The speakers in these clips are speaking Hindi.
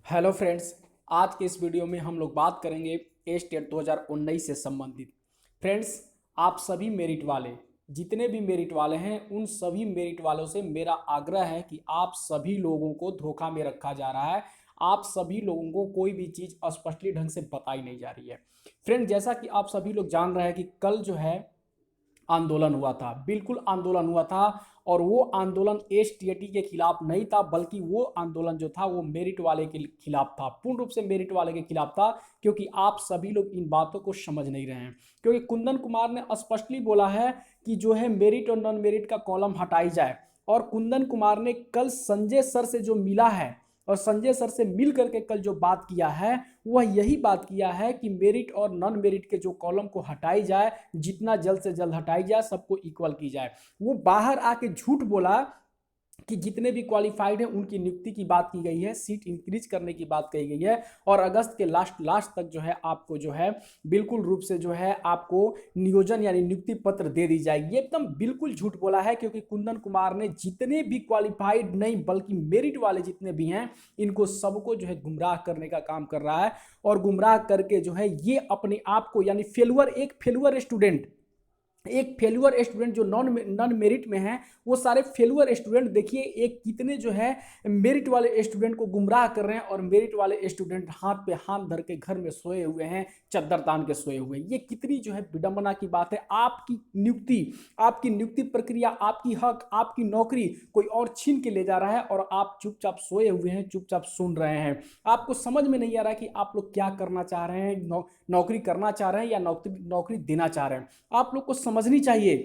Hello friends. आज के इस वीडियो में हम लोग बात करेंगे टेट 2019 से संबंधित। फ्रेंड्स, आप सभी मेरिट वाले, जितने भी मेरिट वाले हैं, उन सभी मेरिट वालों से मेरा आग्रह है कि आप सभी लोगों को धोखा में रखा जा रहा है। आप सभी लोगों को कोई भी चीज़ स्पष्टली ढंग से बताई नहीं जा रही है। फ्रेंड, जैसा कि आप सभी लोग जान रहे हैं कि कल जो है आंदोलन हुआ था, बिल्कुल आंदोलन हुआ था। और वो आंदोलन एसटीएटी के खिलाफ नहीं था, बल्कि वो आंदोलन जो था वो मेरिट वाले के खिलाफ था, पूर्ण रूप से मेरिट वाले के खिलाफ था। क्योंकि आप सभी लोग इन बातों को समझ नहीं रहे हैं। क्योंकि कुंदन कुमार ने स्पष्टली बोला है कि जो है मेरिट और नॉन मेरिट का कॉलम हटाई जाए। और कुंदन कुमार ने कल संजय सर से जो मिला है और संजय सर से मिल करके कल जो बात किया है, वह यही बात किया है कि मेरिट और नॉन मेरिट के जो कॉलम को हटाई जाए, जितना जल्द से जल्द हटाई जाए, सबको इक्वल की जाए। वो बाहर आके झूठ बोला कि जितने भी क्वालिफाइड हैं उनकी नियुक्ति की बात की गई है, सीट इंक्रीज करने की बात कही गई है। और अगस्त के लास्ट तक जो है आपको जो है बिल्कुल रूप से जो है आपको नियोजन यानी नियुक्ति पत्र दे दी जाएगी। ये एकदम बिल्कुल झूठ बोला है। क्योंकि कुंदन कुमार ने जितने भी क्वालिफाइड नहीं बल्कि मेरिट वाले जितने भी हैं, इनको सबको जो है गुमराह करने का काम कर रहा है। और गुमराह करके जो है ये अपने आप को यानी एक फेल्यूअर स्टूडेंट जो नॉन मेरिट में है, वो सारे फेल्यूअर स्टूडेंट देखिए एक कितने जो है मेरिट वाले स्टूडेंट को गुमराह कर रहे हैं। और मेरिट वाले स्टूडेंट हाथ पे हाथ धर के घर में सोए हुए हैं, चद्दर तान के सोए हुए हैं। ये कितनी जो है विडंबना की बात है। आपकी नियुक्ति प्रक्रिया, आपकी हक, आपकी नौकरी कोई और छीन के ले जा रहा है और आप चुपचाप सोए हुए हैं, चुपचाप सुन रहे हैं। आपको समझ में नहीं आ रहा कि आप लोग क्या करना चाह रहे हैं, नौकरी करना चाह रहे हैं या नौकरी देना चाह रहे हैं। आप लोग को समझनी चाहिए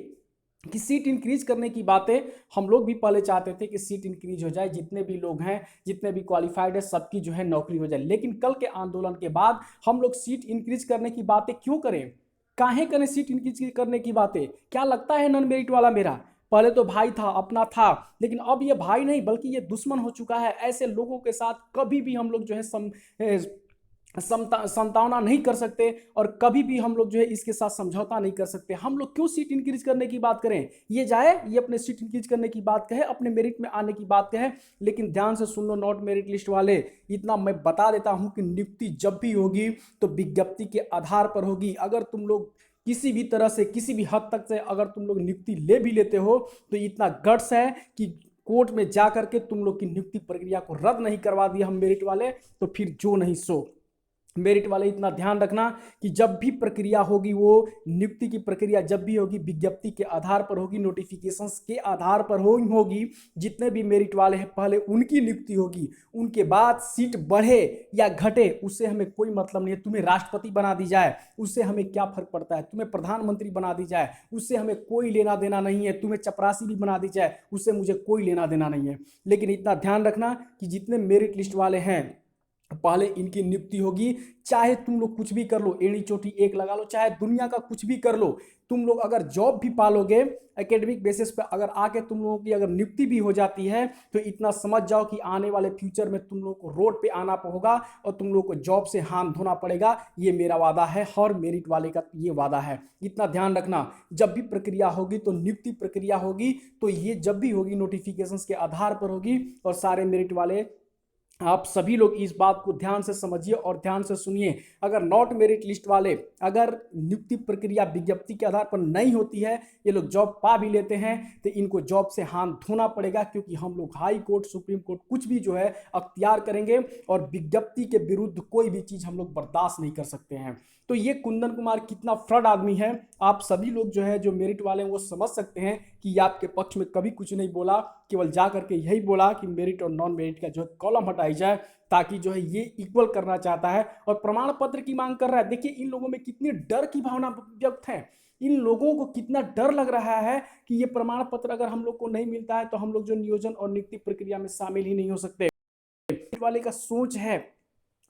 कि सीट इंक्रीज करने की बातें हम लोग भी पहले चाहते थे कि सीट इंक्रीज हो जाए, जितने भी लोग हैं, जितने भी क्वालिफाइड है, सबकी जो है नौकरी हो जाए। लेकिन कल के आंदोलन के बाद हम लोग सीट इंक्रीज करने की बातें क्यों करें? काहे करें सीट इंक्रीज करने की बातें? क्या लगता है नॉन मेरिट वाला मेरा? पहले तो भाई था, अपना था, लेकिन अब ये भाई नहीं बल्कि ये दुश्मन हो चुका है। ऐसे लोगों के साथ कभी भी हम लोग जो है संतावना नहीं कर सकते और कभी भी हम लोग जो है इसके साथ समझौता नहीं कर सकते। हम लोग क्यों सीट इंक्रीज करने की बात करें? ये जाए, ये अपने सीट इंक्रीज करने की बात कहे, अपने मेरिट में आने की बात कहे। लेकिन ध्यान से सुन लो नॉट मेरिट लिस्ट वाले, इतना मैं बता देता हूं कि नियुक्ति जब भी होगी तो विज्ञप्ति के आधार पर होगी। अगर तुम लोग किसी भी तरह से, किसी भी हद तक से अगर तुम लोग नियुक्ति ले भी लेते हो, तो इतना गट्स है कि कोर्ट में जा करके तुम लोग की नियुक्ति प्रक्रिया को रद्द नहीं करवा दिया हम मेरिट वाले, तो फिर जो नहीं सो। मेरिट वाले इतना ध्यान रखना कि जब भी प्रक्रिया होगी, वो नियुक्ति की प्रक्रिया जब भी होगी विज्ञप्ति के आधार पर होगी, नोटिफिकेशंस के आधार पर होगी। जितने भी मेरिट वाले हैं पहले उनकी नियुक्ति होगी, उनके बाद सीट बढ़े या घटे उससे हमें कोई मतलब नहीं है। तुम्हें राष्ट्रपति बना दी जाए उससे हमें क्या फर्क पड़ता है, तुम्हें प्रधानमंत्री बना दी जाए उससे हमें कोई लेना देना नहीं है, तुम्हें चपरासी भी बना दी जाए उससे मुझे कोई लेना देना नहीं है। लेकिन इतना ध्यान रखना कि जितने मेरिट लिस्ट वाले हैं पहले इनकी नियुक्ति होगी। चाहे तुम लोग कुछ भी कर लो, एड़ी चोटी एक लगा लो, चाहे दुनिया का कुछ भी कर लो, तुम लोग अगर जॉब भी पालोगे एकेडमिक बेसिस पे, अगर आके तुम लोगों की अगर नियुक्ति भी हो जाती है, तो इतना समझ जाओ कि आने वाले फ्यूचर में तुम लोग को रोड पे आना होगा और तुम लोग को जॉब से हाथ धोना पड़ेगा। ये मेरा वादा है, हर मेरिट वाले का ये वादा है। इतना ध्यान रखना, जब भी प्रक्रिया होगी तो नियुक्ति प्रक्रिया होगी, तो ये जब भी होगी नोटिफिकेशंस के आधार पर होगी। और सारे मेरिट वाले आप सभी लोग इस बात को ध्यान से समझिए और ध्यान से सुनिए। अगर नॉट मेरिट लिस्ट वाले, अगर नियुक्ति प्रक्रिया विज्ञप्ति के आधार पर नहीं होती है, ये लोग जॉब पा भी लेते हैं, तो इनको जॉब से हाथ धोना पड़ेगा। क्योंकि हम लोग हाई कोर्ट, सुप्रीम कोर्ट कुछ भी जो है अख्तियार करेंगे और विज्ञप्ति के विरुद्ध कोई भी चीज हम लोग बर्दाश्त नहीं कर सकते हैं। तो ये कुंदन कुमार कितना फ्रॉड आदमी है, आप सभी लोग जो है जो मेरिट वाले हैं वो समझ सकते हैं कि ये आपके पक्ष में कभी कुछ नहीं बोला, केवल जा करके यही बोला कि मेरिट और नॉन मेरिट का जो है कॉलम हटाई जाए, ताकि जो है ये इक्वल करना चाहता है और प्रमाण पत्र की मांग कर रहा है। देखिए इन लोगों में कितनी डर की भावना व्यक्त है, इन लोगों को कितना डर लग रहा है कि ये प्रमाण पत्र अगर हम लोग को नहीं मिलता है तो हम लोग जो नियोजन और नियुक्ति प्रक्रिया में शामिल ही नहीं हो सकते। वाले का सोच है,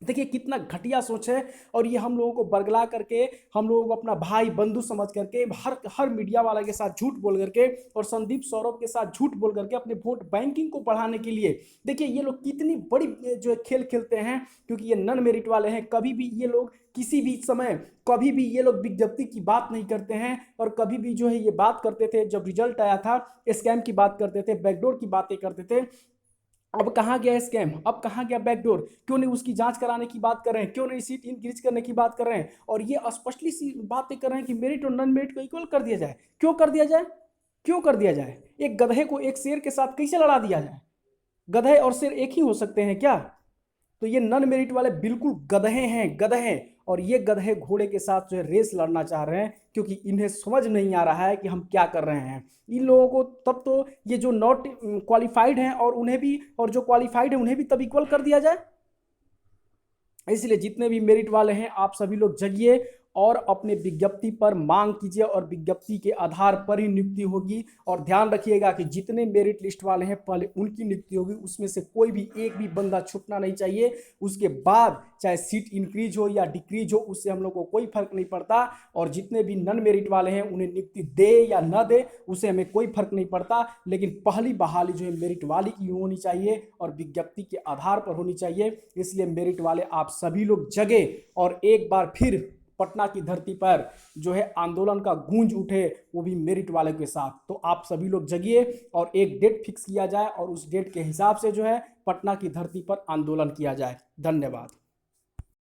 देखिए कितना घटिया सोच है। और ये हम लोगों को बरगला करके, हम लोगों को अपना भाई बंधु समझ करके हर मीडिया वाला के साथ झूठ बोल करके और संदीप सौरभ के साथ झूठ बोल करके अपने वोट बैंकिंग को बढ़ाने के लिए, देखिए ये लोग कितनी बड़ी जो है खेल खेलते हैं। क्योंकि ये नॉन मेरिट वाले हैं, कभी भी ये लोग किसी भी समय, कभी भी ये लोग विज्ञप्ति की बात नहीं करते हैं। और कभी भी जो है ये बात करते थे, जब रिजल्ट आया था स्कैम की बात करते थे, बैकडोर की बातें करते थे। अब कहाँ गया स्कैम, अब कहाँ गया बैकडोर, क्यों नहीं उसकी जांच कराने की बात कर रहे हैं, क्यों नहीं सीट इंक्रीज करने की बात कर रहे हैं, और ये स्पष्टली सी बातें कर रहे हैं कि मेरिट और नॉन मेरिट को इक्वल कर दिया जाए। क्यों कर दिया जाए, क्यों कर दिया जाए? एक गधे को एक शेर के साथ कैसे लड़ा दिया जाए? गधे और शेर एक ही हो सकते हैं क्या? तो ये नॉन मेरिट वाले बिल्कुल गधे हैं, गधे हैं। और ये गधे घोड़े के साथ जो है रेस लड़ना चाह रहे हैं, क्योंकि इन्हें समझ नहीं आ रहा है कि हम क्या कर रहे हैं। इन लोगों को तब तो ये जो नॉट क्वालिफाइड हैं और उन्हें भी, और जो क्वालिफाइड है उन्हें भी तब इक्वल कर दिया जाए। इसलिए जितने भी मेरिट वाले हैं आप सभी लोग जगिए और अपने विज्ञप्ति पर मांग कीजिए, और विज्ञप्ति के आधार पर ही नियुक्ति होगी। और ध्यान रखिएगा कि जितने मेरिट लिस्ट वाले हैं पहले उनकी नियुक्ति होगी, उसमें से कोई भी एक भी बंदा छूटना नहीं चाहिए। उसके बाद चाहे सीट इंक्रीज हो या डिक्रीज हो, उससे हम लोग को कोई फर्क नहीं पड़ता। और जितने भी नॉन मेरिट वाले हैं उन्हें नियुक्ति दे या न दे, उससे हमें कोई फर्क नहीं पड़ता। लेकिन पहली बहाली जो है मेरिट वाली की होनी चाहिए और विज्ञप्ति के आधार पर होनी चाहिए। इसलिए मेरिट वाले आप सभी लोग जगे और एक बार फिर पटना की धरती पर जो है आंदोलन का गूंज उठे, वो भी मेरिट वाले के साथ। तो आप सभी लोग जगिए और एक डेट फिक्स किया जाए और उस डेट के हिसाब से जो है पटना की धरती पर आंदोलन किया जाए। धन्यवाद।